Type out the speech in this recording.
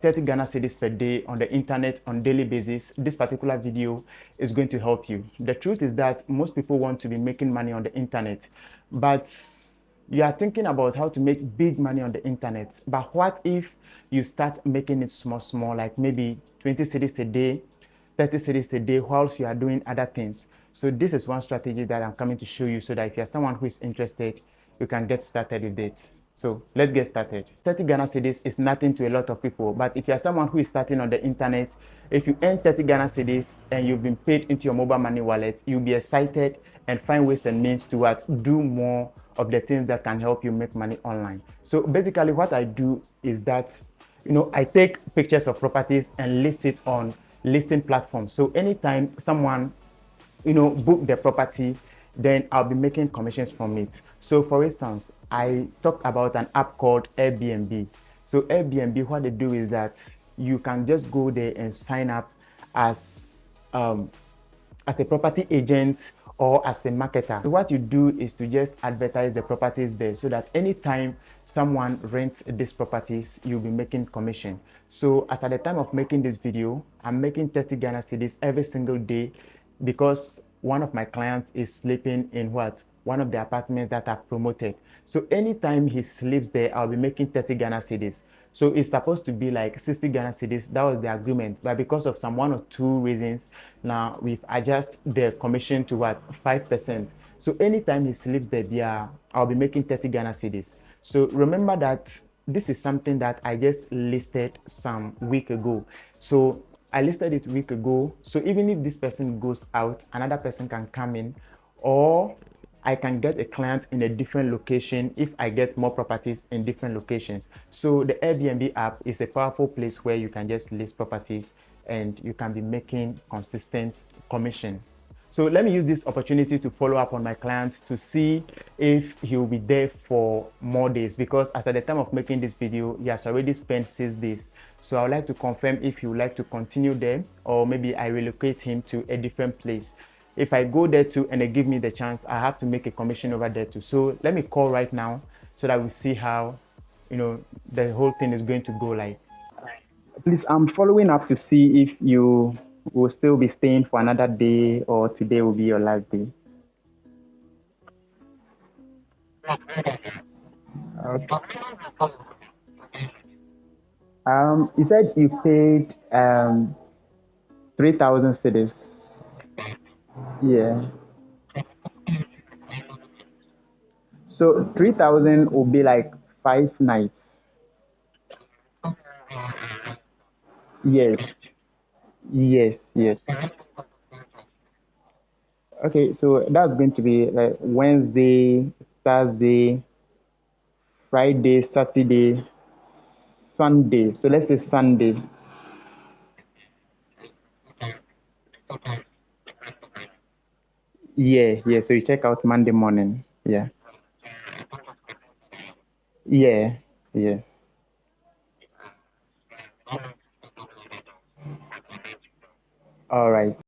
30 Ghana cedis per day on the internet on daily basis, this particular video is going to help you. The truth is that most people want to be making money on the internet, but you are thinking about how to make big money on the internet. But what if you start making it small, like maybe 20 cedis a day, 30 cedis a day, whilst you are doing other things? So this is one strategy that I'm coming to show you, so that if you're someone who is interested, you can get started with it. So let's get started. 30 Ghana cedis is nothing to a lot of people, but if you're someone who is starting on the internet, if you earn 30 Ghana cedis and you've been paid into your mobile money wallet, you'll be excited and find ways and means to do more of the things that can help you make money online. So basically what I do is that, I take pictures of properties and list it on listing platforms. So anytime someone, book the property, then I'll be making commissions from it. So for instance, I talked about an app called Airbnb. So Airbnb, what they do is that you can just go there and sign up as a property agent or as a marketer. So what you do is to just advertise the properties there, so that anytime someone rents these properties, you'll be making commission. So as at the time of making this video, I'm making 30 Ghana cedis every single day, because one of my clients is sleeping in one of the apartments that are promoted. So anytime he sleeps there, I'll be making 30 Ghana cedis. So it's supposed to be like 60 Ghana cedis. That was the agreement, but because of some 1 or 2 reasons, now we've adjusted the commission to 5%. So anytime he sleeps there, I'll be making 30 Ghana cedis. So remember that this is something that I just listed some week ago. So I listed it a week ago. So even if this person goes out, another person can come in, or I can get a client in a different location if I get more properties in different locations. So the Airbnb app is a powerful place where you can just list properties and you can be making consistent commission. So let me use this opportunity to follow up on my client to see if he will be there for more days, because as at the time of making this video, he has already spent 6 days. So I would like to confirm if he would like to continue there, or maybe I relocate him to a different place. If I go there too and they give me the chance, I have to make a commission over there too. So let me call right now so that we see how, the whole thing is going to go like. Please, I'm following up to see if you will still be staying for another day, or today will be your last day. Okay. You said you paid 3,000 cedis. Yeah. So 3,000 will be like 5 nights. Yes. Yes. Yes. Okay, so that's going to be like Wednesday, Thursday, Friday, Saturday, Sunday. So let's say Sunday. Yeah, yeah. So you check out Monday morning. Yeah. Yeah, yeah. All right.